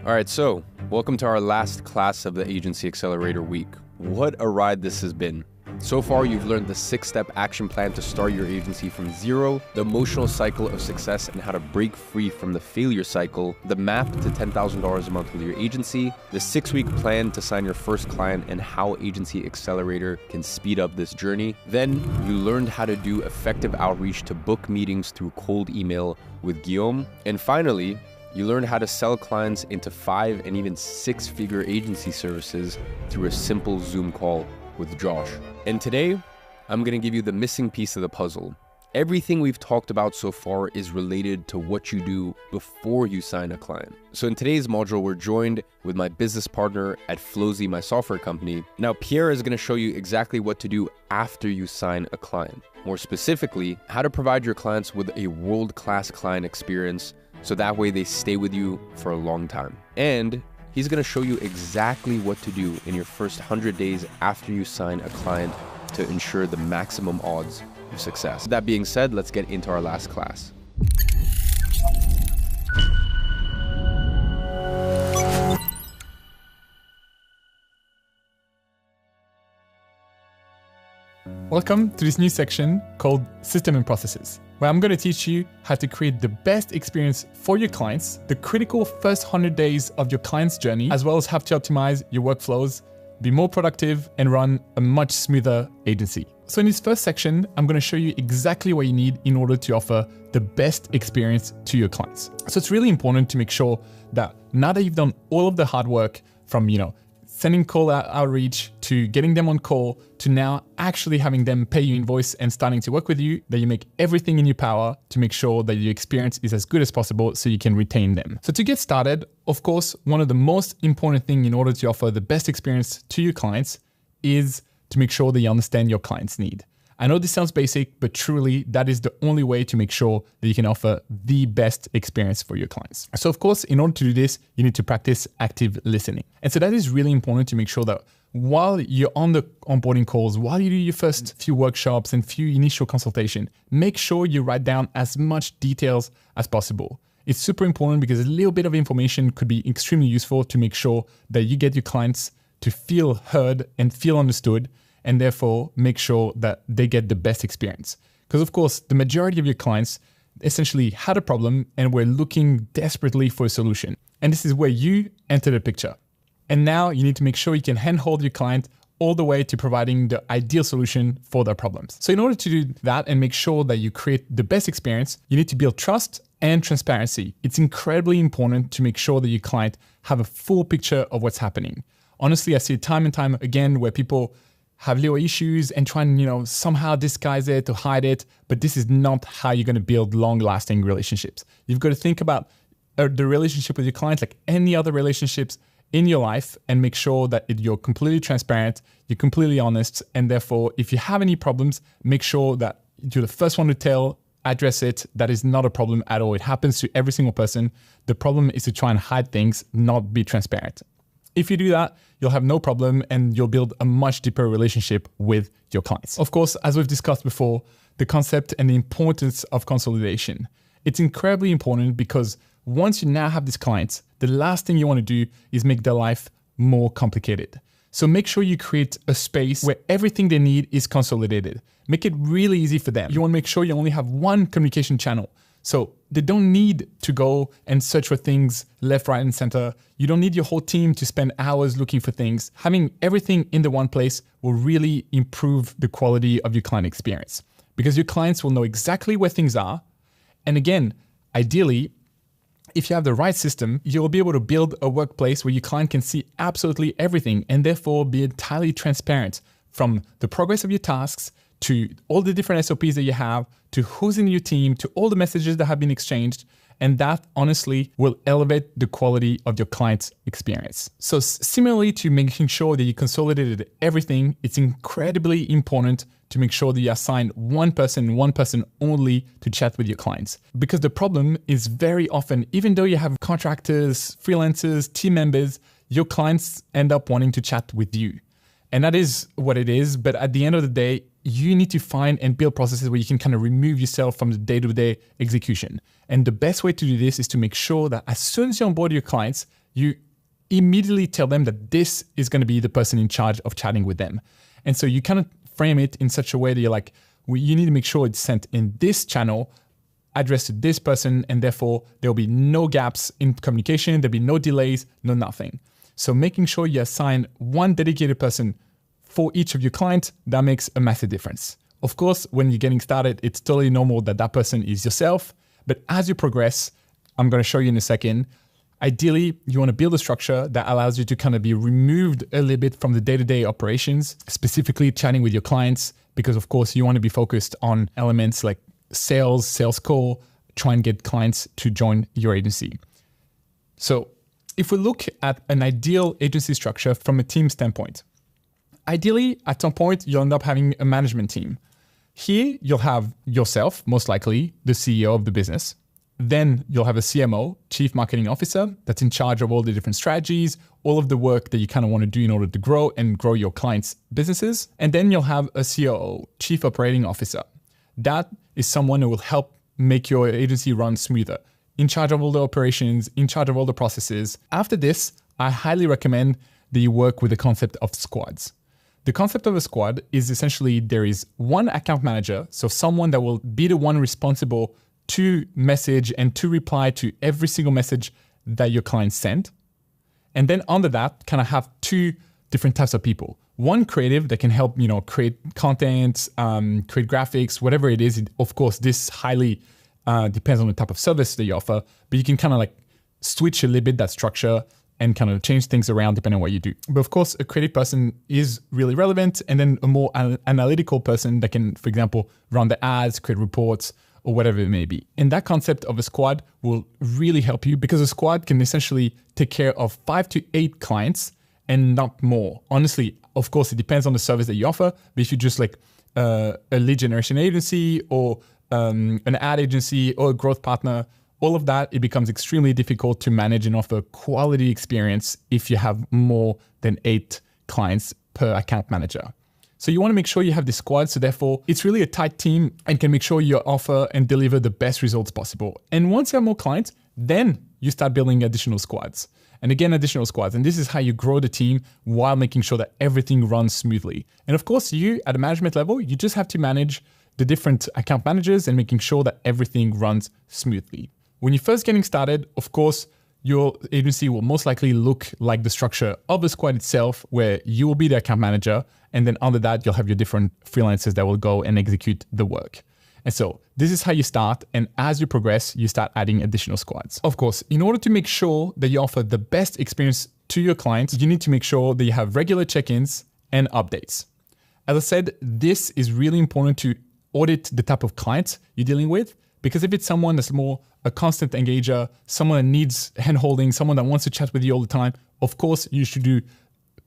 All right, so welcome to our last class of the Agency Accelerator week. What a ride this has been. So far, you've learned the 6-step action plan to start your agency from zero, the emotional cycle of success and how to break free from the failure cycle, the map to $10,000 a month with your agency, the 6-week plan to sign your first client and how Agency Accelerator can speed up this journey. Then you learned how to do effective outreach to book meetings through cold email with Guillaume. And finally, you learned how to sell clients into 5 and even 6-figure agency services through a simple Zoom call with Josh. And today, I'm going to give you the missing piece of the puzzle. Everything we've talked about so far is related to what you do before you sign a client. So in today's module, we're joined with my business partner at Flowzy, my software company. Now, Pierre is going to show you exactly what to do after you sign a client. More specifically, how to provide your clients with a world-class client experience so that way they stay with you for a long time. And he's going to show you exactly what to do in your first 100 days after you sign a client to ensure the maximum odds of success. That being said, let's get into our last class. Welcome to this new section called System and Processes, where I'm going to teach you how to create the best experience for your clients, the critical first 100 days of your client's journey, as well as how to optimize your workflows, be more productive, and run a much smoother agency. So in this first section, I'm going to show you exactly what you need in order to offer the best experience to your clients. So it's really important to make sure that now that you've done all of the hard work from, sending call outreach to getting them on call to now actually having them pay you invoice and starting to work with you, that you make everything in your power to make sure that your experience is as good as possible so you can retain them. So to get started, of course, one of the most important things in order to offer the best experience to your clients is to make sure that you understand your client's need. I know this sounds basic, but truly that is the only way to make sure that you can offer the best experience for your clients. So of course, in order to do this, you need to practice active listening. And so that is really important to make sure that while you're on the onboarding calls, while you do your first few workshops and few initial consultation, make sure you write down as much details as possible. It's super important because a little bit of information could be extremely useful to make sure that you get your clients to feel heard and feel understood, and therefore make sure that they get the best experience. Because of course, the majority of your clients essentially had a problem and were looking desperately for a solution. And this is where you enter the picture. And now you need to make sure you can handhold your client all the way to providing the ideal solution for their problems. So in order to do that and make sure that you create the best experience, you need to build trust and transparency. It's incredibly important to make sure that your client have a full picture of what's happening. Honestly, I see it time and time again where people have little issues and try and, somehow disguise it or hide it. But this is not how you're going to build long-lasting relationships. You've got to think about the relationship with your clients like any other relationships in your life and make sure that you're completely transparent, you're completely honest. And therefore, if you have any problems, make sure that you're the first one to tell, address it. That is not a problem at all. It happens to every single person. The problem is to try and hide things, not be transparent. If you do that, you'll have no problem and you'll build a much deeper relationship with your clients. Of course, as we've discussed before, the concept and the importance of consolidation. It's incredibly important because once you now have these clients, the last thing you want to do is make their life more complicated. So make sure you create a space where everything they need is consolidated. Make it really easy for them. You want to make sure you only have one communication channel. So they don't need to go and search for things left, right, and center. You don't need your whole team to spend hours looking for things. Having everything in the one place will really improve the quality of your client experience because your clients will know exactly where things are. And again, ideally, if you have the right system, you'll be able to build a workplace where your client can see absolutely everything and therefore be entirely transparent from the progress of your tasks to all the different SOPs that you have, to who's in your team, to all the messages that have been exchanged. And that honestly will elevate the quality of your client's experience. So similarly to making sure that you consolidated everything, it's incredibly important to make sure that you assign one person only to chat with your clients. Because the problem is very often, even though you have contractors, freelancers, team members, your clients end up wanting to chat with you. And that is what it is. But at the end of the day, you need to find and build processes where you can kind of remove yourself from the day-to-day execution. And the best way to do this is to make sure that as soon as you onboard your clients, you immediately tell them that this is going to be the person in charge of chatting with them. And so you kind of frame it in such a way that you're like, you need to make sure it's sent in this channel, addressed to this person, and therefore there'll be no gaps in communication, there'll be no delays, no nothing. So making sure you assign one dedicated person for each of your clients, that makes a massive difference. Of course, when you're getting started, it's totally normal that that person is yourself. But as you progress, I'm going to show you in a second, ideally, you want to build a structure that allows you to kind of be removed a little bit from the day-to-day operations, specifically chatting with your clients, because of course you want to be focused on elements like sales call, try and get clients to join your agency. So if we look at an ideal agency structure from a team standpoint, ideally at some point you'll end up having a management team. Here you'll have yourself, most likely the CEO of the business. Then you'll have a CMO, Chief Marketing Officer, that's in charge of all the different strategies, all of the work that you kind of want to do in order to grow your clients' businesses. And then you'll have a COO, Chief Operating Officer. That is someone who will help make your agency run smoother, in charge of all the operations, in charge of all the processes. After this, I highly recommend that you work with the concept of squads. The concept of a squad is essentially there is one account manager, so someone that will be the one responsible to message and to reply to every single message that your clients send. And then under that, kind of have two different types of people. One creative that can help, create content, create graphics, whatever it is. Of course, this highly depends on the type of service that you offer, but you can kind of like switch a little bit that structure and kind of change things around depending on what you do. But of course, a creative person is really relevant. And then a more analytical person that can, for example, run the ads, create reports, or whatever it may be. And that concept of a squad will really help you because a squad can essentially take care of 5 to 8 clients and not more. Honestly, of course, it depends on the service that you offer. But if you just like a lead generation agency or an ad agency or a growth partner, all of that, it becomes extremely difficult to manage and offer quality experience if you have more than 8 clients per account manager. So you want to make sure you have this squad. So therefore, it's really a tight team and can make sure you offer and deliver the best results possible. And once you have more clients, then you start building additional squads. And again, additional squads. And this is how you grow the team while making sure that everything runs smoothly. And of course, you at a management level, you just have to manage the different account managers and making sure that everything runs smoothly. When you're first getting started, of course, your agency will most likely look like the structure of the squad itself, where you will be the account manager. And then under that, you'll have your different freelancers that will go and execute the work. And so this is how you start. And as you progress, you start adding additional squads. Of course, in order to make sure that you offer the best experience to your clients, you need to make sure that you have regular check-ins and updates. As I said, this is really important to audit the type of clients you're dealing with, because if it's someone that's more a constant engager, someone that needs hand-holding, someone that wants to chat with you all the time, of course, you should do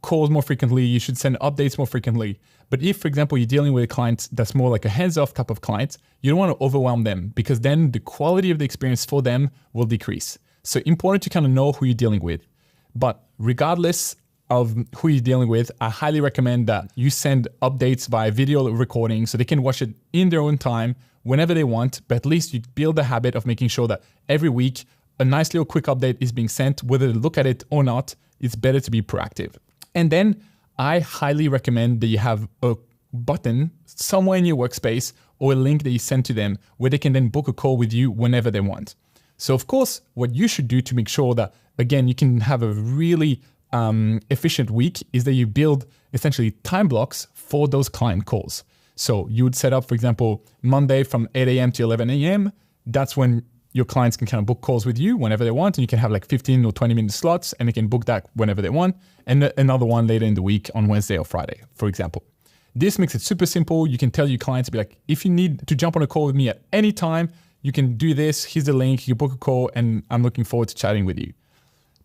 calls more frequently, you should send updates more frequently. But if, for example, you're dealing with a client that's more like a hands-off type of client, you don't want to overwhelm them because then the quality of the experience for them will decrease. So important to kind of know who you're dealing with. But regardless of who you're dealing with, I highly recommend that you send updates via video recording so they can watch it in their own time whenever they want, but at least you build the habit of making sure that every week a nice little quick update is being sent, whether they look at it or not. It's better to be proactive. And then I highly recommend that you have a button somewhere in your workspace or a link that you send to them where they can then book a call with you whenever they want. So of course, what you should do to make sure that, again, you can have a really efficient week is that you build essentially time blocks for those client calls. So you would set up, for example, Monday from 8 a.m. to 11 a.m. That's when your clients can kind of book calls with you whenever they want. And you can have like 15 or 20 minute slots and they can book that whenever they want. And another one later in the week on Wednesday or Friday, for example. This makes it super simple. You can tell your clients to be like, if you need to jump on a call with me at any time, you can do this. Here's the link. You book a call and I'm looking forward to chatting with you.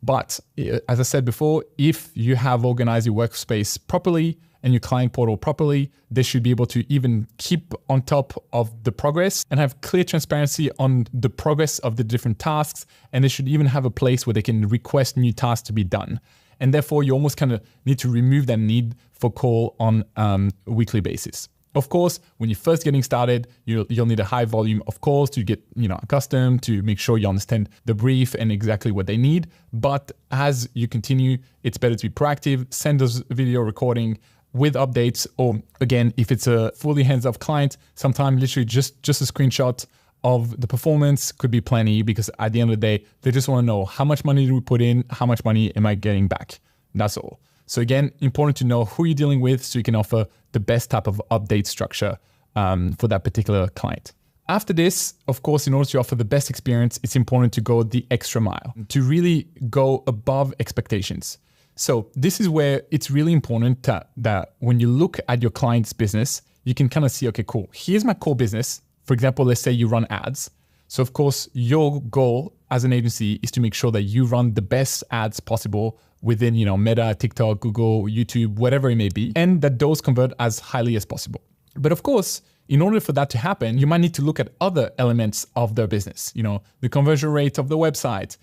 But as I said before, if you have organized your workspace properly and your client portal properly, they should be able to even keep on top of the progress and have clear transparency on the progress of the different tasks. And they should even have a place where they can request new tasks to be done. And therefore, you almost kind of need to remove that need for call on a weekly basis. Of course, when you're first getting started, you'll need a high volume of calls to get accustomed, to make sure you understand the brief and exactly what they need. But as you continue, it's better to be proactive, send us video recording with updates, or again, if it's a fully hands-off client, sometimes literally just a screenshot of the performance could be plenty, because at the end of the day, they just want to know how much money do we put in, how much money am I getting back? That's all. So again, important to know who you're dealing with so you can offer the best type of update structure for that particular client. After this, of course, in order to offer the best experience, it's important to go the extra mile, to really go above expectations. So this is where it's really important that when you look at your client's business, you can kind of see, okay, cool, here's my core business. For example, let's say you run ads. So of course, your goal as an agency is to make sure that you run the best ads possible within, Meta, TikTok, Google, YouTube, whatever it may be, and that those convert as highly as possible. But of course, in order for that to happen, you might need to look at other elements of their business, the conversion rate of the website,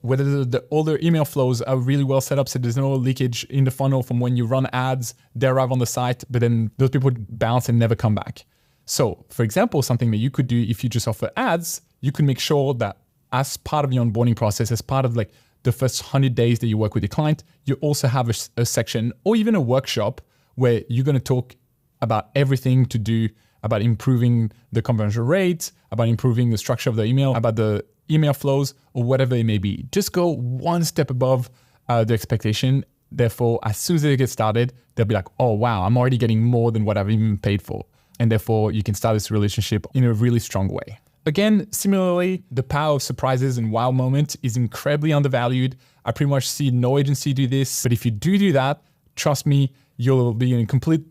whether all their email flows are really well set up so there's no leakage in the funnel from when you run ads, they arrive on the site, but then those people bounce and never come back. So for example, something that you could do if you just offer ads, you can make sure that as part of your onboarding process, as part of the first 100 days that you work with your client, you also have a section or even a workshop where you're going to talk about everything to do about improving the conversion rate, about improving the structure of the email, about the email flows, or whatever it may be. Just go one step above the expectation. Therefore, as soon as they get started, they'll be like, oh, wow, I'm already getting more than what I've even paid for. And therefore, you can start this relationship in a really strong way. Again, similarly, the power of surprises and wow moment is incredibly undervalued. I pretty much see no agency do this. But if you do that, trust me, you'll be in a complete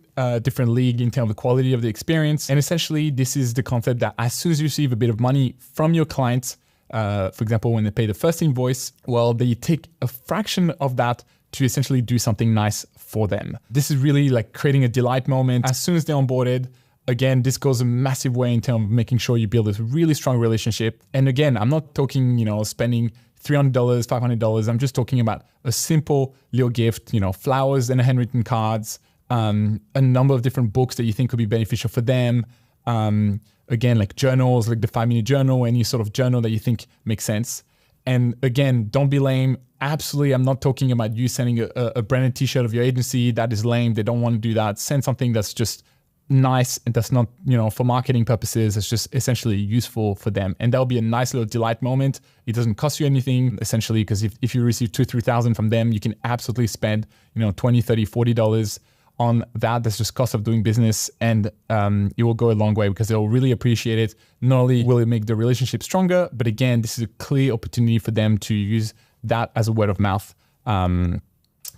different league in terms of the quality of the experience. And essentially, this is the concept that as soon as you receive a bit of money from your clients, for example, when they pay the first invoice, well, they take a fraction of that to essentially do something nice for them. This is really like creating a delight moment. As soon as they're onboarded, again, this goes a massive way in terms of making sure you build this really strong relationship. And again, I'm not talking, spending $300, $500. I'm just talking about a simple little gift, flowers and handwritten cards, a number of different books that you think could be beneficial for them. Again, like journals, like the 5-minute journal, any sort of journal that you think makes sense. And again, don't be lame. Absolutely, I'm not talking about you sending a branded t-shirt of your agency. That is lame. They don't want to do that. Send something that's just nice and that's not, for marketing purposes. It's just essentially useful for them. And that'll be a nice little delight moment. It doesn't cost you anything, essentially, because if you receive $2,000-$3,000 from them, you can absolutely spend, $20, $30, $40 on that. That's just cost of doing business. And it will go a long way because they'll really appreciate it. Not only will it make the relationship stronger, but again, this is a clear opportunity for them to use that as a word of mouth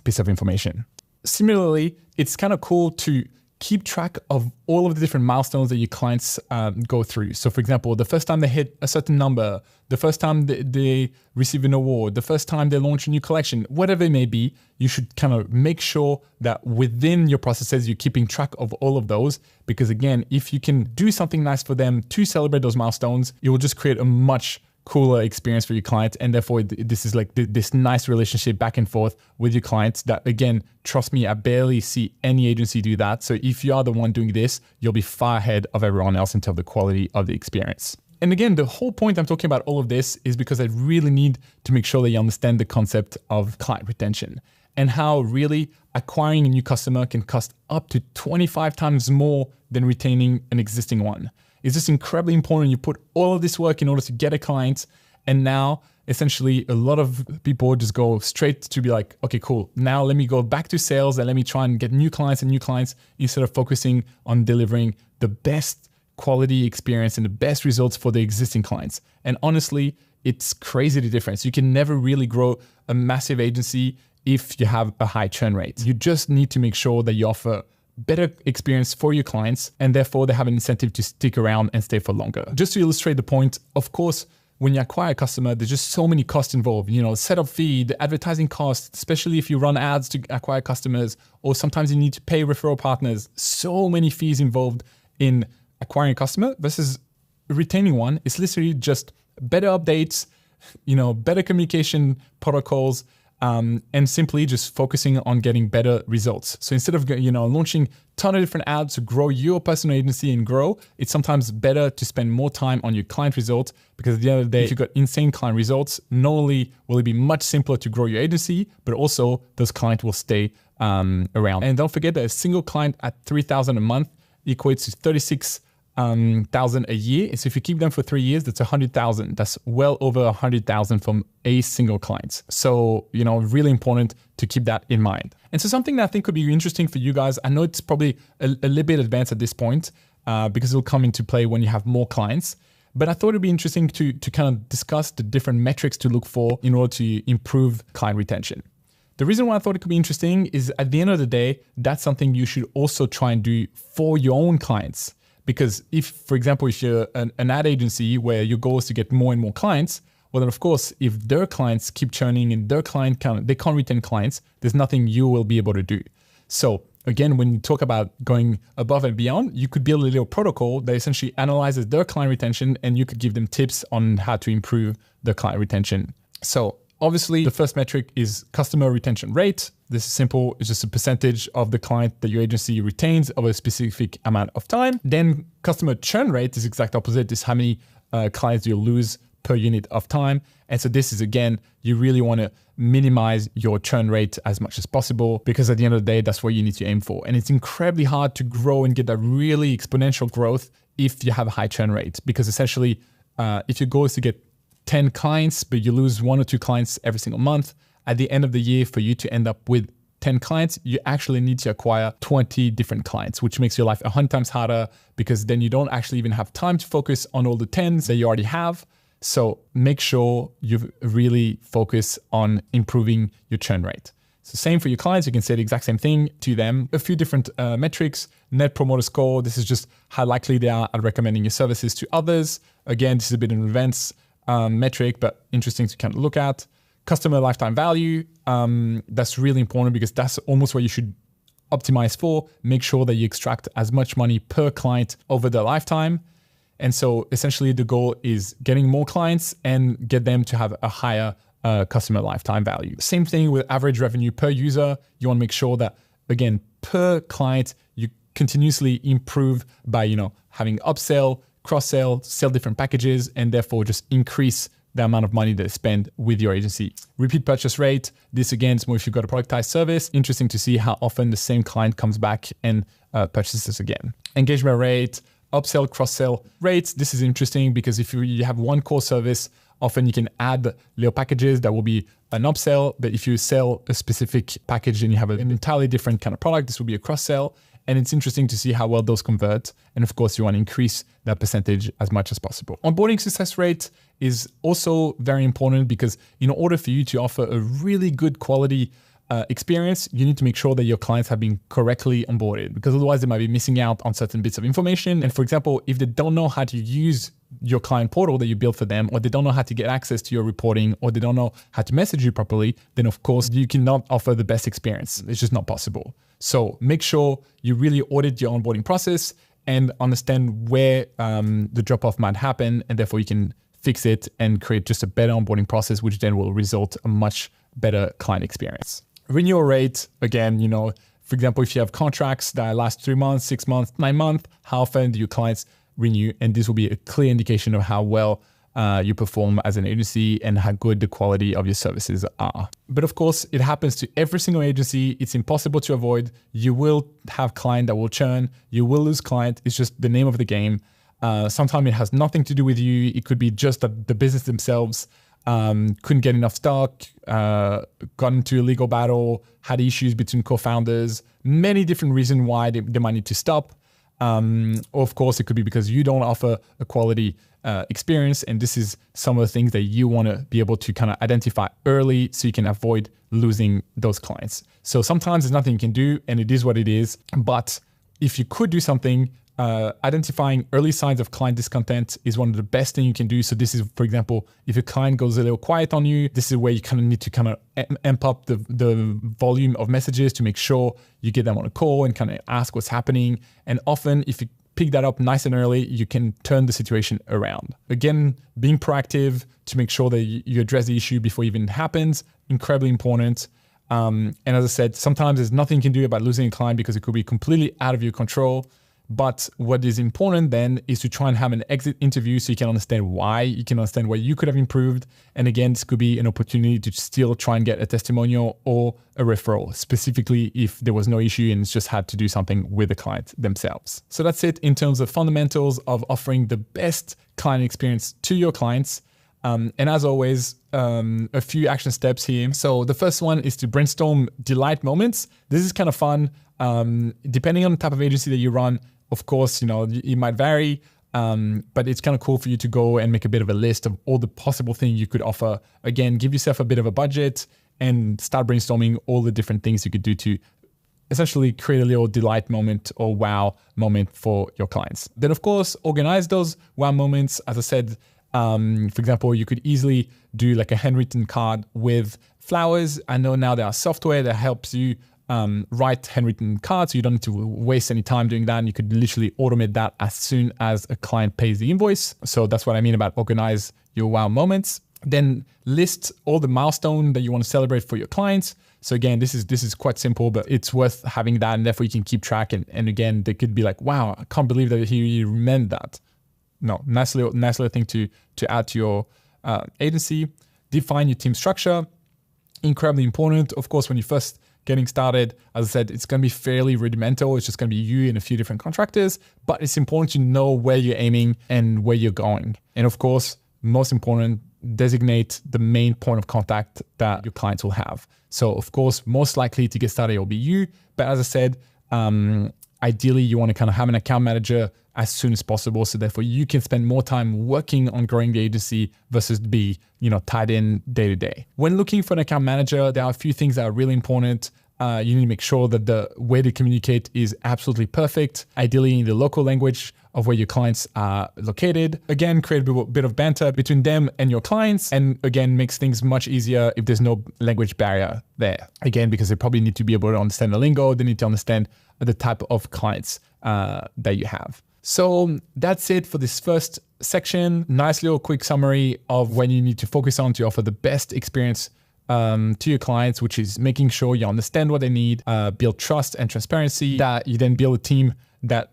piece of information. Similarly, it's kind of cool to keep track of all of the different milestones that your clients go through. So for example, the first time they hit a certain number, the first time they receive an award, the first time they launch a new collection, whatever it may be, you should kind of make sure that within your processes, you're keeping track of all of those. Because again, if you can do something nice for them to celebrate those milestones, it will just create a much cooler experience for your client. And therefore, this is like this nice relationship back and forth with your clients that, again, trust me, I barely see any agency do that. So if you are the one doing this, you'll be far ahead of everyone else in terms of the quality of the experience. And again, the whole point I'm talking about all of this is because I really need to make sure that you understand the concept of client retention and how really acquiring a new customer can cost up to 25 times more than retaining an existing one. It's just incredibly important. You put all of this work in order to get a client. And now essentially a lot of people just go straight to be like, okay, cool. Now let me go back to sales and let me try and get new clients instead of focusing on delivering the best quality experience and the best results for the existing clients. And honestly, it's crazy the difference. You can never really grow a massive agency if you have a high churn rate. You just need to make sure that you offer better experience for your clients, and therefore they have an incentive to stick around and stay for longer. Just to illustrate the point, of course, when you acquire a customer, there's just so many costs involved, setup fee, the advertising costs, especially if you run ads to acquire customers, or sometimes you need to pay referral partners. So many fees involved in acquiring a customer versus retaining one. It's literally just better updates, better communication protocols, and simply just focusing on getting better results. So instead of launching a ton of different ads to grow your personal agency and grow, it's sometimes better to spend more time on your client results, because at the end of the day, if you've got insane client results, not only will it be much simpler to grow your agency, but also those clients will stay around. And don't forget that a single client at $3,000 a month equates to 36,000 a year. So if you keep them for 3 years, that's 100,000. That's well over 100,000 from a single client. So, really important to keep that in mind. And so something that I think could be interesting for you guys, I know it's probably a little bit advanced at this point because it'll come into play when you have more clients. But I thought it'd be interesting to kind of discuss the different metrics to look for in order to improve client retention. The reason why I thought it could be interesting is at the end of the day, that's something you should also try and do for your own clients. Because if, for example, if you're an ad agency where your goal is to get more and more clients, well, then of course, if their clients keep churning and their client they can't retain clients, there's nothing you will be able to do. So again, when you talk about going above and beyond, you could build a little protocol that essentially analyzes their client retention, and you could give them tips on how to improve their client retention. So obviously, the first metric is customer retention rate. This is simple. It's just a percentage of the client that your agency retains over a specific amount of time. Then customer churn rate is the exact opposite. This is how many clients you lose per unit of time. And so this is, again, you really want to minimize your churn rate as much as possible, because at the end of the day, that's what you need to aim for. And it's incredibly hard to grow and get that really exponential growth if you have a high churn rate, because essentially, if your goal is to get 10 clients, but you lose 1 or 2 clients every single month, at the end of the year, for you to end up with 10 clients, you actually need to acquire 20 different clients, which makes your life 100 times harder, because then you don't actually even have time to focus on all the 10s that you already have. So make sure you really focus on improving your churn rate. So same for your clients, you can say the exact same thing to them. A few different metrics. Net promoter score, this is just how likely they are at recommending your services to others. Again, this is a bit of an advanced metric, but interesting to kind of look at. Customer lifetime value, that's really important, because that's almost what you should optimize for. Make sure that you extract as much money per client over their lifetime. And so essentially the goal is getting more clients and get them to have a higher customer lifetime value. Same thing with average revenue per user. You want to make sure that, again, per client, you continuously improve by, having upsell, cross-sell, sell different packages, and therefore just increase the amount of money they spend with your agency. Repeat purchase rate. This again is more if you've got a productized service. Interesting to see how often the same client comes back and purchases again. Engagement rate, upsell, cross-sell rates. This is interesting because if you have one core service, often you can add little packages that will be an upsell. But if you sell a specific package and you have an entirely different kind of product, this will be a cross-sell. And it's interesting to see how well those convert. And of course, you want to increase that percentage as much as possible. Onboarding success rate is also very important, because in order for you to offer a really good quality experience, you need to make sure that your clients have been correctly onboarded, because otherwise they might be missing out on certain bits of information. And for example, if they don't know how to use your client portal that you built for them, or they don't know how to get access to your reporting, or they don't know how to message you properly, then of course you cannot offer the best experience. It's just not possible. So make sure you really audit your onboarding process and understand where the drop-off might happen, and therefore you can fix it and create just a better onboarding process, which then will result in a much better client experience. Renewal rate, again, for example, if you have contracts that last 3 months, 6 months, 9 months, how often do your clients renew? And this will be a clear indication of how well you perform as an agency and how good the quality of your services are. But of course, it happens to every single agency. It's impossible to avoid. You will have client that will churn. You will lose client. It's just the name of the game. Sometimes it has nothing to do with you. It could be just that the business themselves couldn't get enough stock, got into a legal battle, had issues between co-founders, many different reasons why they might need to stop. Or of course, it could be because you don't offer a quality experience. And this is some of the things that you want to be able to kind of identify early so you can avoid losing those clients. So sometimes there's nothing you can do, and it is what it is. But if you could do something, identifying early signs of client discontent is one of the best things you can do. So this is, for example, if a client goes a little quiet on you, this is where you kind of need to kind of amp up the volume of messages to make sure you get them on a call and kind of ask what's happening. And often if pick that up nice and early, you can turn the situation around. Again, being proactive to make sure that you address the issue before it even happens, incredibly important. And as I said, sometimes there's nothing you can do about losing a client because it could be completely out of your control. But what is important then is to try and have an exit interview so you can understand why, you can understand where you could have improved. And again, this could be an opportunity to still try and get a testimonial or a referral, specifically if there was no issue and it's just had to do something with the client themselves. So that's it in terms of fundamentals of offering the best client experience to your clients. And as always, a few action steps here. So the first one is to brainstorm delight moments. This is kind of fun. Depending on the type of agency that you run, of course, it might vary, but it's kind of cool for you to go and make a bit of a list of all the possible things you could offer. Again, give yourself a bit of a budget and start brainstorming all the different things you could do to essentially create a little delight moment or wow moment for your clients. Then, of course, organize those wow moments. As I said, for example, you could easily do like a handwritten card with flowers. I know now there are software that helps you write handwritten cards, so you don't need to waste any time doing that. And you could literally automate that as soon as a client pays the invoice. So that's what I mean about organize your wow moments. Then list all the milestones that you want to celebrate for your clients. So again, this is quite simple, but it's worth having that, and therefore you can keep track. And again, they could be like, wow, I can't believe that he remembered that. No, nice little thing to add to your agency. Define your team structure. Incredibly important. Of course, when you first getting started, as I said, it's going to be fairly rudimental. It's just going to be you and a few different contractors, but it's important to know where you're aiming and where you're going. And of course, most important, designate the main point of contact that your clients will have. So of course, most likely to get started will be you. But as I said, ideally, you want to kind of have an account manager as soon as possible. So therefore you can spend more time working on growing the agency versus be, tied in day to day. When looking for an account manager, there are a few things that are really important. You need to make sure that the way they communicate is absolutely perfect, ideally in the local language of where your clients are located. Again, create a bit of banter between them and your clients. And again, makes things much easier if there's no language barrier there. Again, because they probably need to be able to understand the lingo. They need to understand the type of clients that you have. So that's it for this first section. Nice little quick summary of when you need to focus on to offer the best experience to your clients, which is making sure you understand what they need, build trust and transparency, that you then build a team that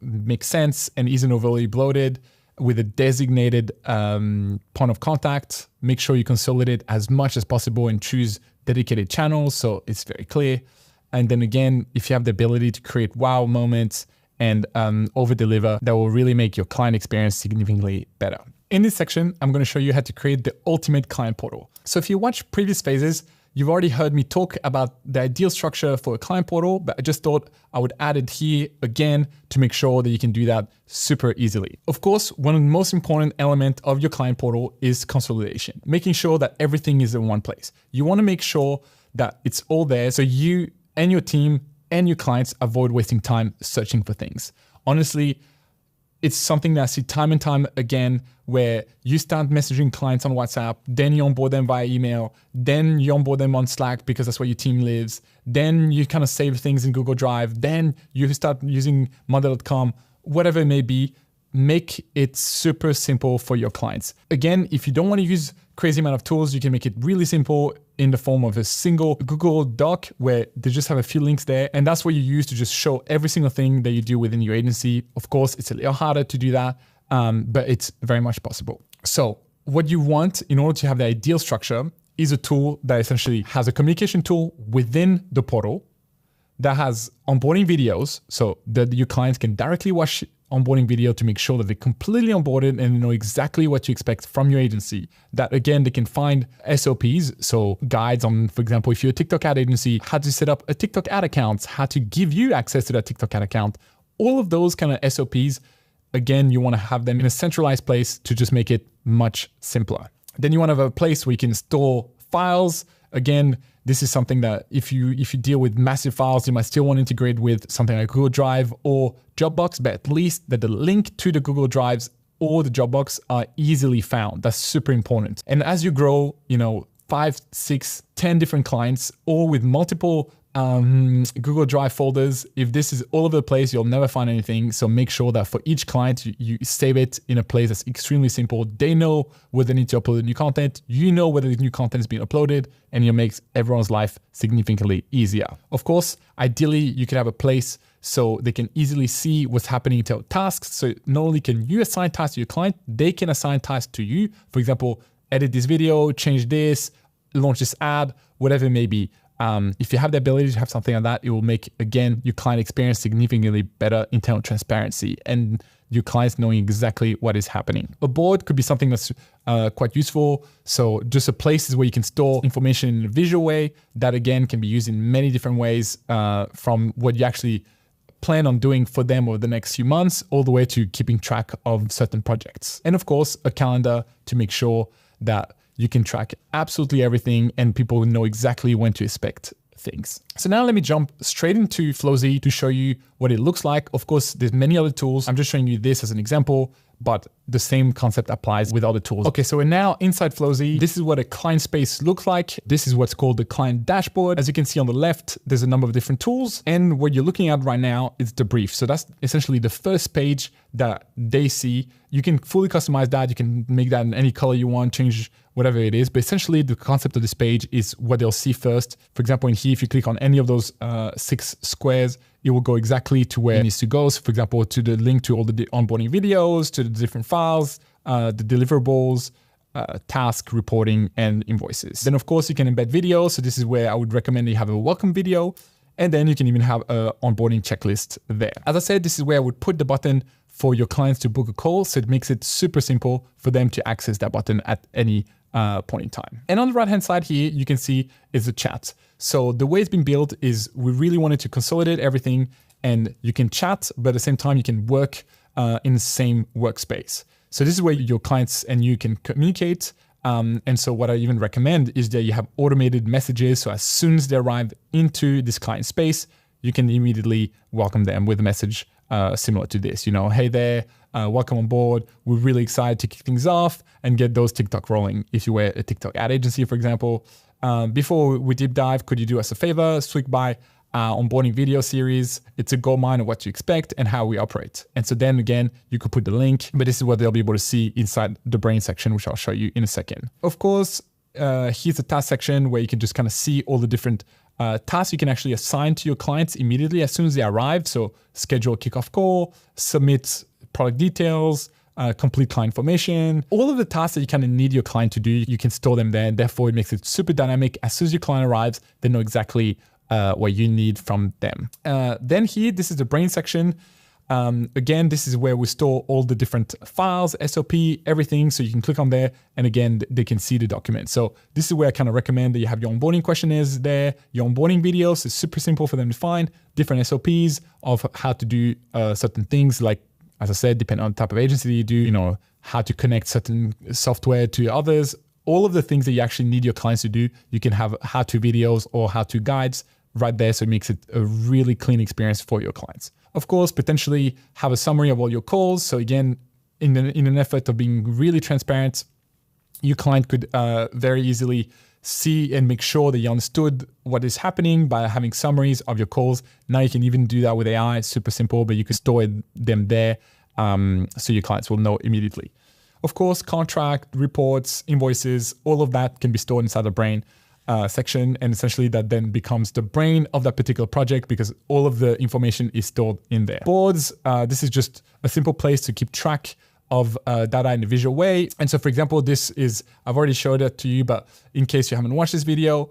makes sense and isn't overly bloated, with a designated point of contact. Make sure you consolidate as much as possible and choose dedicated channels so it's very clear. And then again, if you have the ability to create wow moments and over-deliver, that will really make your client experience significantly better. In this section, I'm going to show you how to create the ultimate client portal. So if you watch previous phases, you've already heard me talk about the ideal structure for a client portal, but I just thought I would add it here again to make sure that you can do that super easily. Of course, one of the most important elements of your client portal is consolidation, making sure that everything is in one place. You want to make sure that it's all there so you and your team and your clients avoid wasting time searching for things. Honestly, it's something that I see time and time again, where you start messaging clients on WhatsApp, then you onboard them via email, then you onboard them on Slack because that's where your team lives, then you kind of save things in Google Drive, then you start using Monday.com, whatever it may be. Make it super simple for your clients. Again, if you don't want to use crazy amount of tools, you can make it really simple in the form of a single Google Doc where they just have a few links there. And that's what you use to just show every single thing that you do within your agency. Of course, it's a little harder to do that, but it's very much possible. So what you want in order to have the ideal structure is a tool that essentially has a communication tool within the portal that has onboarding videos so that your clients can directly watch onboarding video to make sure that they're completely onboarded and know exactly what you expect from your agency. That again, they can find SOPs, so guides on, for example, if you're a TikTok ad agency, how to set up a TikTok ad account, how to give you access to that TikTok ad account, all of those kind of SOPs. Again, you want to have them in a centralized place to just make it much simpler. Then you want to have a place where you can store files. Again, this is something that if you deal with massive files, you might still want to integrate with something like Google Drive or Dropbox, but at least that the link to the Google Drives or the Dropbox are easily found. That's super important. And as you grow, 5, 6, 10 different clients, all with multiple Google Drive folders. If this is all over the place, you'll never find anything. So make sure that for each client, you save it in a place that's extremely simple. They know where they need to upload new content. You know whether the new content is being uploaded, and it makes everyone's life significantly easier. Of course, ideally, you can have a place so they can easily see what's happening to tasks. So not only can you assign tasks to your client, they can assign tasks to you. For example, edit this video, change this, launch this ad, whatever it may be. If you have the ability to have something like that, it will make, again, your client experience significantly better in terms of transparency and your clients knowing exactly what is happening. A board could be something that's quite useful. So just a place where you can store information in a visual way that, again, can be used in many different ways, from what you actually plan on doing for them over the next few months, all the way to keeping track of certain projects. And of course, a calendar to make sure that you can track absolutely everything and people know exactly when to expect things. So now let me jump straight into Flowzy to show you what it looks like. Of course, there's many other tools. I'm just showing you this as an example, but the same concept applies with other tools. Okay, so we're now inside Flowzy. This is what a client space looks like. This is what's called the client dashboard. As you can see on the left, there's a number of different tools. And what you're looking at right now is the brief. So that's essentially the first page that they see. You can fully customize that. You can make that in any color you want, change whatever it is. But essentially the concept of this page is what they'll see first. For example, in here, if you click on any of those 6 squares, it will go exactly to where it needs to go. So for example, to the link to all the onboarding videos, to the different files, the deliverables, task reporting, and invoices. Then of course you can embed videos. So this is where I would recommend you have a welcome video. And then you can even have an onboarding checklist there. As I said, this is where I would put the button for your clients to book a call. So it makes it super simple for them to access that button at any point in time. And on the right-hand side here, you can see is the chat. So the way it's been built is we really wanted to consolidate everything, and you can chat, but at the same time, you can work in the same workspace. So this is where your clients and you can communicate. And so what I even recommend is that you have automated messages. So as soon as they arrive into this client space, you can immediately welcome them with a message similar to this, hey there, welcome on board. We're really excited to kick things off and get those TikTok rolling. If you were a TikTok ad agency, for example, before we deep dive, could you do us a favor, swing by onboarding video series? It's a gold mine of what you expect and how we operate. And so then again, you could put the link, but this is what they'll be able to see inside the brain section, which I'll show you in a second. Of course, here's the task section where you can just kind of see all the different tasks you can actually assign to your clients immediately as soon as they arrive. So schedule a kickoff call, submit product details, complete client information. All of the tasks that you kind of need your client to do, you can store them there. Therefore, it makes it super dynamic. As soon as your client arrives, they know exactly what you need from them. Then here, this is the brain section. Again, this is where we store all the different files, SOP, everything. So you can click on there and again, they can see the document. So this is where I kind of recommend that you have your onboarding questionnaires there, your onboarding videos. It's super simple for them to find different SOPs of how to do certain things. Like, as I said, depending on the type of agency that you do, how to connect certain software to others. All of the things that you actually need your clients to do, you can have how-to videos or how-to guides right there. So it makes it a really clean experience for your clients. Of course, potentially have a summary of all your calls. So again, in an effort of being really transparent, your client could very easily see and make sure that you understood what is happening by having summaries of your calls. Now you can even do that with AI. It's super simple, but you can store them there so your clients will know immediately. Of course, contract, reports, invoices, all of that can be stored inside the brain section, and essentially that then becomes the brain of that particular project because all of the information is stored in there. Boards, this is just a simple place to keep track of data in a visual way. And so for example, this is, I've already showed it to you, but in case you haven't watched this video,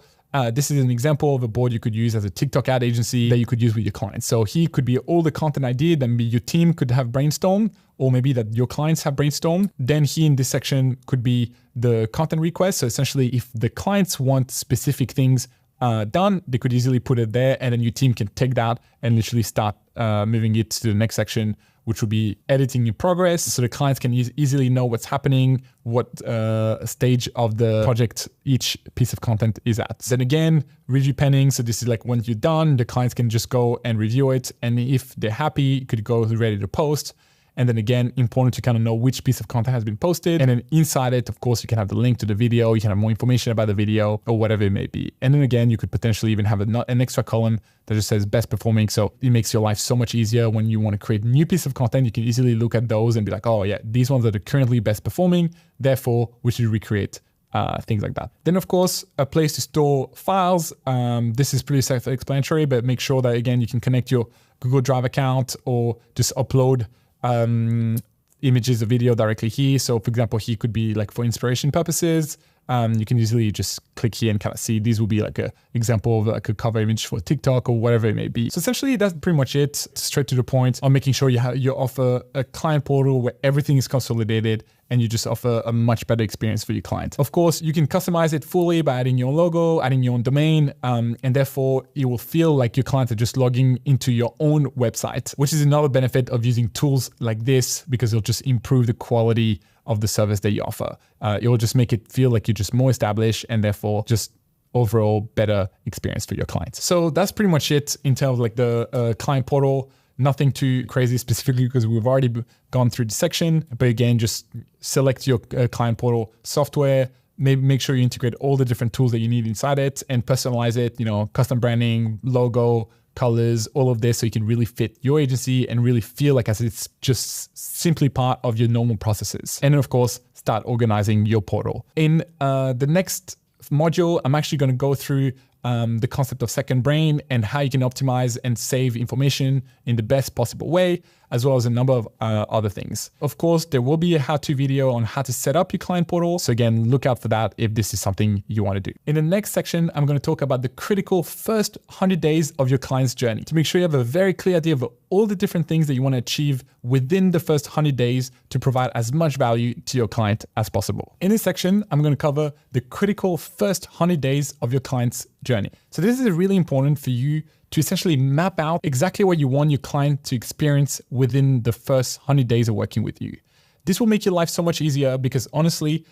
this is an example of a board you could use as a TikTok ad agency that you could use with your clients. So here could be all the content idea that maybe your team could have brainstormed, or maybe that your clients have brainstormed. Then here in this section could be the content request. So essentially if the clients want specific things done, they could easily put it there, and then your team can take that and literally start moving it to the next section, which would be editing in progress. So the clients can easily know what's happening, what stage of the project each piece of content is at. Then again, review pending. So this is like once you're done, the clients can just go and review it. And if they're happy, you could go ready to post. And then again, important to kind of know which piece of content has been posted. And then inside it, of course, you can have the link to the video, you can have more information about the video or whatever it may be. And then again, you could potentially even have an extra column that just says best performing. So it makes your life so much easier when you want to create new piece of content. You can easily look at those and be like, oh yeah, these ones are the currently best performing. Therefore, we should recreate things like that. Then of course, a place to store files. This is pretty self-explanatory, but make sure that again, you can connect your Google Drive account or just upload images or video directly here. So for example, here could be like for inspiration purposes. You can easily just click here and kind of see these will be like an example of like a cover image for TikTok or whatever it may be. So essentially that's pretty much it. Straight to the point on making sure you offer a client portal where everything is consolidated and you just offer a much better experience for your client. Of course, you can customize it fully by adding your logo, adding your own domain, and therefore it will feel like your clients are just logging into your own website, which is another benefit of using tools like this because it'll just improve the quality of the service that you offer. It will just make it feel like you're just more established and therefore just overall better experience for your clients. So that's pretty much it in terms of like the client portal. Nothing too crazy specifically because we've already gone through the section. But again, just select your client portal software. Maybe make sure you integrate all the different tools that you need inside it and personalize it, custom branding, logo, colors, all of this so you can really fit your agency and really feel like as it's just simply part of your normal processes. And then of course, start organizing your portal. In the next module, I'm actually going to go through the concept of second brain and how you can optimize and save information in the best possible way, as well as a number of other things. Of course, there will be a how-to video on how to set up your client portal. So again, look out for that if this is something you want to do. In the next section, I'm going to talk about the critical first 100 days of your client's journey to make sure you have a very clear idea of all the different things that you want to achieve within the first 100 days to provide as much value to your client as possible. In this section, I'm going to cover the critical first 100 days of your client's journey. So this is really important for you to essentially map out exactly what you want your client to experience within the first 100 days of working with you. This will make your life so much easier because honestly,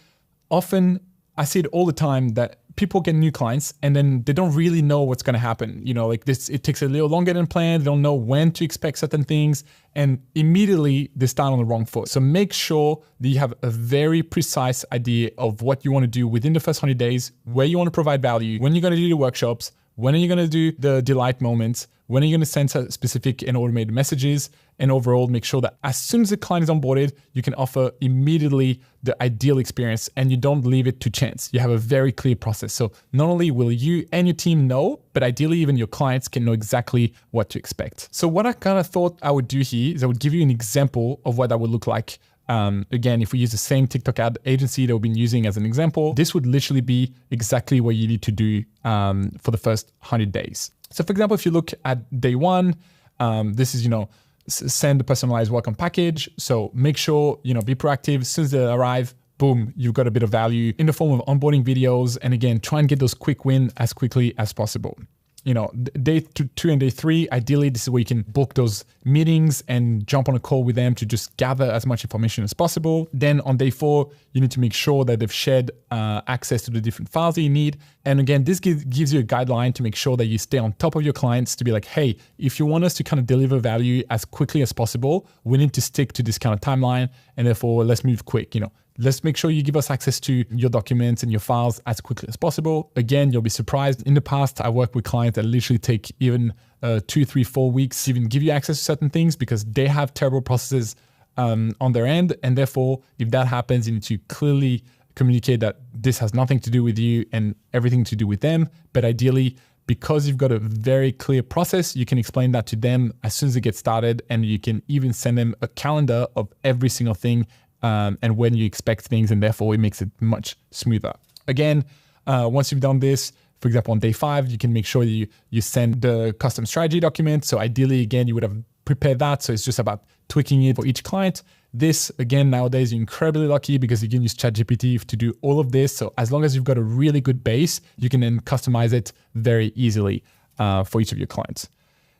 often I see it all the time that people get new clients and then they don't really know what's going to happen. Like this, it takes a little longer than planned. They don't know when to expect certain things and immediately they start on the wrong foot. So make sure that you have a very precise idea of what you want to do within the first 100 days, where you want to provide value, when you're going to do the workshops, when are you going to do the delight moments, when are you going to send specific and automated messages, and overall make sure that as soon as the client is onboarded, you can offer immediately the ideal experience and you don't leave it to chance. You have a very clear process. So not only will you and your team know, but ideally even your clients can know exactly what to expect. So what I kind of thought I would do here is I would give you an example of what that would look like. Again, if we use the same TikTok ad agency that we've been using as an example, this would literally be exactly what you need to do for the first 100 days. So for example, if you look at day one, this is, send a personalized welcome package. So make sure, be proactive. As soon as they arrive, boom, you've got a bit of value in the form of onboarding videos. And again, try and get those quick wins as quickly as possible. Day 2 and day 3, ideally, this is where you can book those meetings and jump on a call with them to just gather as much information as possible. Then on day 4, you need to make sure that they've shared access to the different files that you need. And again, this gives you a guideline to make sure that you stay on top of your clients to be like, hey, if you want us to kind of deliver value as quickly as possible, we need to stick to this kind of timeline. And therefore, let's move quick, Let's make sure you give us access to your documents and your files as quickly as possible. Again, you'll be surprised. In the past, I worked with clients that literally take even 2, 3, 4 weeks to even give you access to certain things because they have terrible processes on their end. And therefore, if that happens, you need to clearly communicate that this has nothing to do with you and everything to do with them. But ideally, because you've got a very clear process, you can explain that to them as soon as they get started. And you can even send them a calendar of every single thing and when you expect things, and therefore it makes it much smoother. Again, once you've done this, for example, on day 5, you can make sure that you send the custom strategy document. So ideally, again, you would have prepared that. So it's just about tweaking it for each client. This, again, nowadays, you're incredibly lucky because you can use ChatGPT to do all of this. So as long as you've got a really good base, you can then customize it very easily for each of your clients.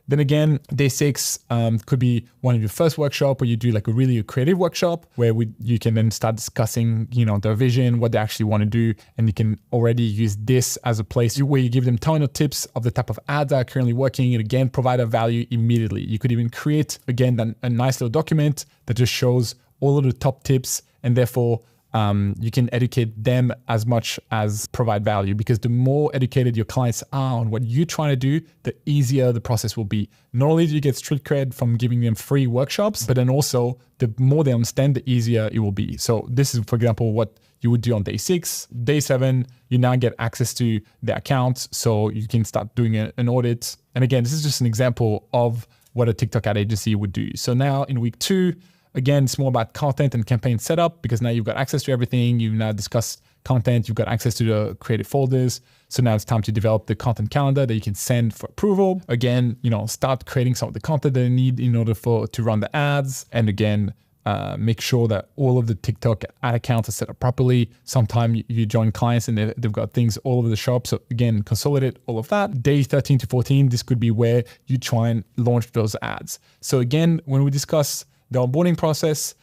Then again, day 6 could be one of your first workshop where you do like a really creative workshop where you can then start discussing, their vision, what they actually want to do. And you can already use this as a place where you give them ton of tips of the type of ads that are currently working and again, provide a value immediately. You could even create, again, a nice little document that just shows all of the top tips and therefore you can educate them as much as provide value, because the more educated your clients are on what you're trying to do, the easier the process will be. Not only do you get street cred from giving them free workshops, but then also the more they understand, the easier it will be. So this is, for example, what you would do on day 6. Day 7, you now get access to the accounts, so you can start doing an audit. And again, this is just an example of what a TikTok ad agency would do. So now in week 2, again, it's more about content and campaign setup, because now you've got access to everything. You've now discussed content. You've got access to the creative folders. So now it's time to develop the content calendar that you can send for approval. Again, start creating some of the content that you need in order to run the ads. And again, make sure that all of the TikTok ad accounts are set up properly. Sometimes you join clients and they've got things all over the shop. So again, consolidate all of that. Day 13 to 14, this could be where you try and launch those ads. So again, when we discuss the onboarding process,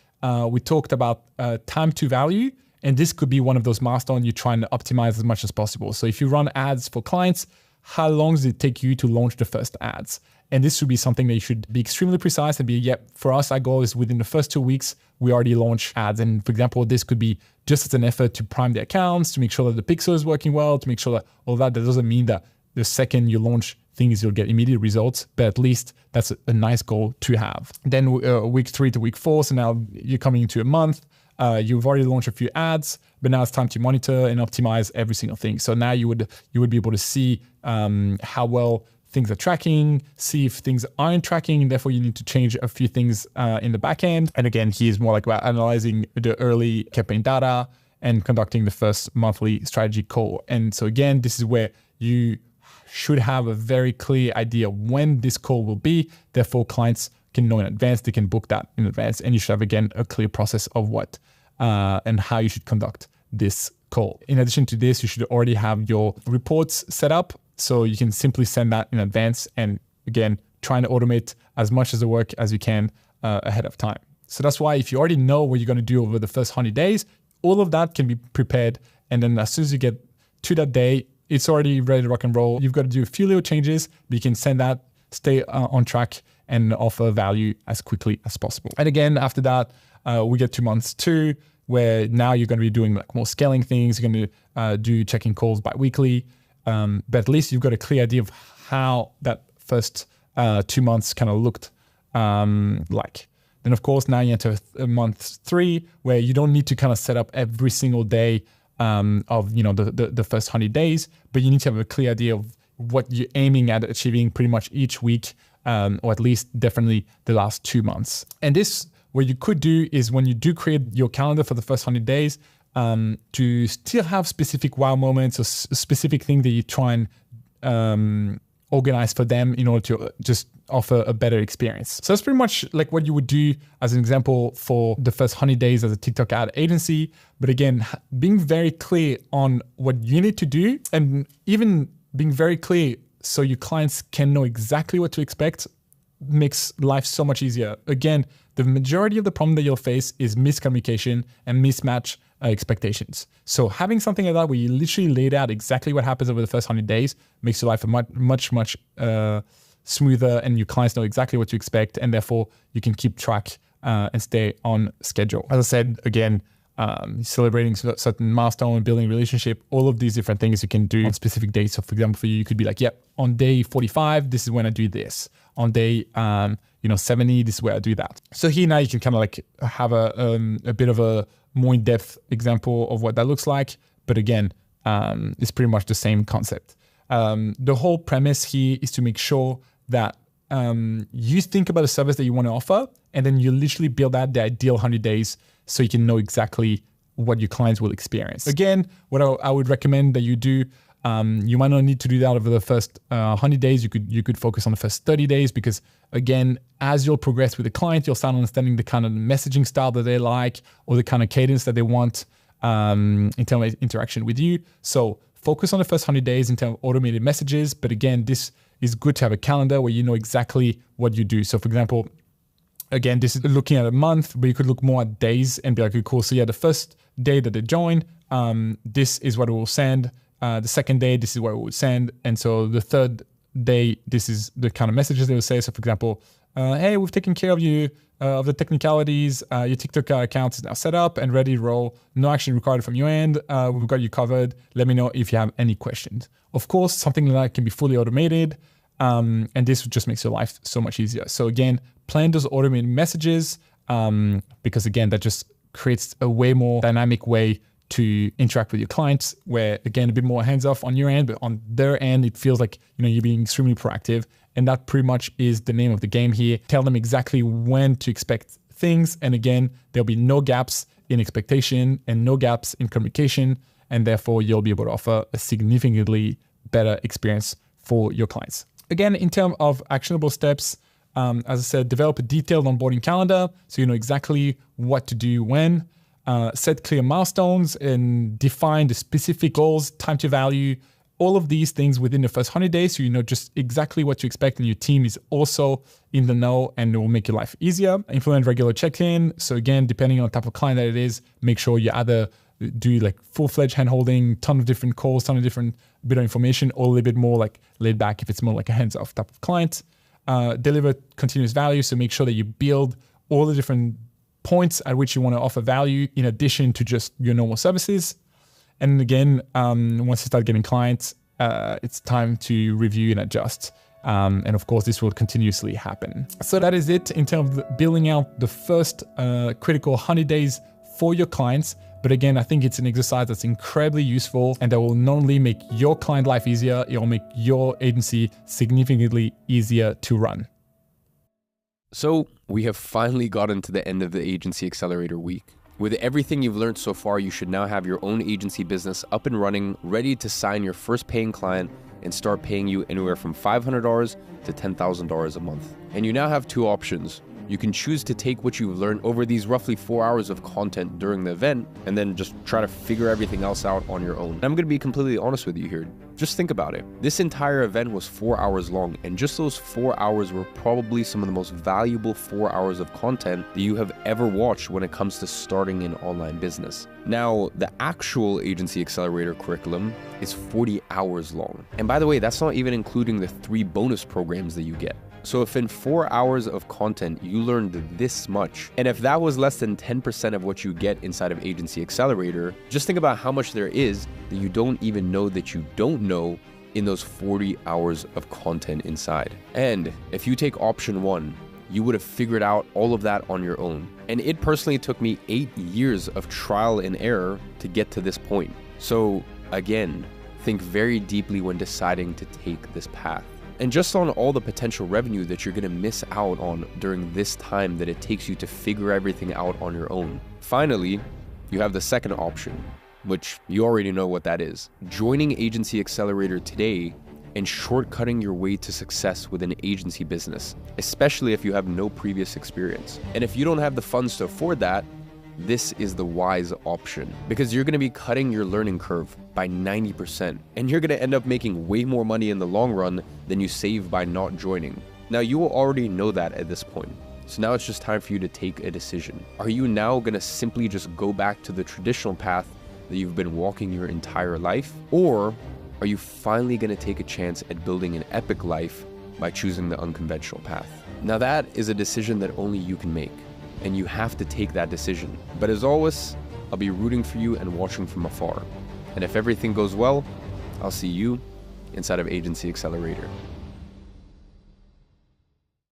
we talked about time to value, and this could be one of those milestones you're trying to optimize as much as possible. So if you run ads for clients, how long does it take you to launch the first ads? And this should be something that you should be extremely precise and be, for us, our goal is within the first 2 weeks, we already launch ads. And for example, this could be just as an effort to prime the accounts, to make sure that the pixel is working well, to make sure that all that doesn't mean that the second you launch things, you'll get immediate results, but at least that's a nice goal to have. Then week 3 to week 4, so now you're coming into a month, you've already launched a few ads, but now it's time to monitor and optimize every single thing. So now you would be able to see how well things are tracking, see if things aren't tracking, and therefore you need to change a few things in the back end. And again, here's more like about analyzing the early campaign data and conducting the first monthly strategy call. And so again, this is where you should have a very clear idea when this call will be. Therefore, clients can know in advance, they can book that in advance, and you should have, again, a clear process of what and how you should conduct this call. In addition to this, you should already have your reports set up, so you can simply send that in advance, and again, trying to automate as much of the work as you can ahead of time. So that's why if you already know what you're going to do over the first 100 days, all of that can be prepared, and then as soon as you get to that day, it's already ready to rock and roll. You've got to do a few little changes, but you can send that, stay on track, and offer value as quickly as possible. And again, after that, we get to month 2, where now you're going to be doing like more scaling things. You're going to do checking calls bi-weekly, but at least you've got a clear idea of how that first 2 months kind of looked like. Then of course, now you enter month 3, where you don't need to kind of set up every single day of the first 100 days, but you need to have a clear idea of what you're aiming at achieving pretty much each week, or at least definitely the last 2 months. And this, what you could do is when you do create your calendar for the first 100 days, to still have specific wow moments or specific thing that you try and organize for them in order to just offer a better experience. So that's pretty much like what you would do as an example for the first 100 days as a TikTok ad agency. But again, being very clear on what you need to do, and even being very clear so your clients can know exactly what to expect, makes life so much easier. Again, the majority of the problem that you'll face is miscommunication and mismatch expectations. So having something like that where you literally laid out exactly what happens over the first 100 days makes your life much smoother, and your clients know exactly what to expect, and therefore you can keep track and stay on schedule. As I said, again, celebrating certain milestone, building relationship, all of these different things you can do on specific days. So for example, for you could be like, yep, on day 45, this is when I do this. On day 70, this is where I do that. So here now you can kind of like have a bit of a more in-depth example of what that looks like. But again, it's pretty much the same concept. The whole premise here is to make sure that you think about a service that you want to offer, and then you literally build out the ideal 100 days so you can know exactly what your clients will experience. Again, what I would recommend that you do, you might not need to do that over the first 100 days. You could focus on the first 30 days, because again, as you'll progress with the client, you'll start understanding the kind of messaging style that they like, or the kind of cadence that they want in terms of interaction with you. So focus on the first 100 days in terms of automated messages. But again, this it's good to have a calendar where you know exactly what you do. So for example, again, this is looking at a month, but you could look more at days and be like, okay, cool. So yeah, the first day that they join, this is what it will send. The second day, this is what it will send. And so the third day, this is the kind of messages they will say. So for example, hey, we've taken care of you, of the technicalities. Your TikTok account is now set up and ready to roll. No action required from your end. We've got you covered. Let me know if you have any questions. Of course, something like that can be fully automated. And this just makes your life so much easier. So again, plan those automated messages because again, that just creates a way more dynamic way to interact with your clients where again, a bit more hands off on your end, but on their end, it feels like, you're being extremely proactive. And that pretty much is the name of the game here. Tell them exactly when to expect things. And again, there'll be no gaps in expectation and no gaps in communication. And therefore you'll be able to offer a significantly better experience for your clients. Again, in terms of actionable steps, as I said, develop a detailed onboarding calendar so you know exactly what to do when. Set clear milestones and define the specific goals, time to value, all of these things within the first 100 days so you know just exactly what to expect and your team is also in the know and it will make your life easier. Implement regular check-in. So again, depending on the type of client that it is, make sure you either do like full-fledged hand-holding, ton of different calls, ton of different bit of information, or a little bit more like laid back if it's more like a hands-off type of client. Deliver continuous value. So make sure that you build all the different points at which you want to offer value in addition to just your normal services. And again, once you start getting clients, it's time to review and adjust. And of course, this will continuously happen. So that is it in terms of building out the first critical 100 days for your clients. But again, I think it's an exercise that's incredibly useful and that will not only make your client life easier, it will make your agency significantly easier to run. So we have finally gotten to the end of the Agency Accelerator week. With everything you've learned so far, you should now have your own agency business up and running, ready to sign your first paying client and start paying you anywhere from $500 to $10,000 a month. And you now have two options. You can choose to take what you've learned over these roughly 4 hours of content during the event and then just try to figure everything else out on your own. And I'm going to be completely honest with you here. Just think about it. This entire event was 4 hours long, and just those 4 hours were probably some of the most valuable 4 hours of content that you have ever watched when it comes to starting an online business. Now, the actual Agency Accelerator curriculum is 40 hours long. And by the way, that's not even including the 3 bonus programs that you get. So if in 4 hours of content, you learned this much, and if that was less than 10% of what you get inside of Agency Accelerator, just think about how much there is that you don't even know that you don't know in those 40 hours of content inside. And if you take option 1, you would have figured out all of that on your own. And it personally took me 8 years of trial and error to get to this point. So again, think very deeply when deciding to take this path. And just on all the potential revenue that you're going to miss out on during this time that it takes you to figure everything out on your own. Finally, you have the second option, which you already know what that is. Joining Agency Accelerator today and shortcutting your way to success with an agency business, especially if you have no previous experience. And if you don't have the funds to afford that, this is the wise option because you're going to be cutting your learning curve by 90% and you're going to end up making way more money in the long run than you save by not joining. Now, you will already know that at this point. So now it's just time for you to take a decision. Are you now going to simply just go back to the traditional path that you've been walking your entire life? Or are you finally going to take a chance at building an epic life by choosing the unconventional path? Now that is a decision that only you can make. And you have to take that decision. But as always, I'll be rooting for you and watching from afar. And if everything goes well, I'll see you inside of Agency Accelerator.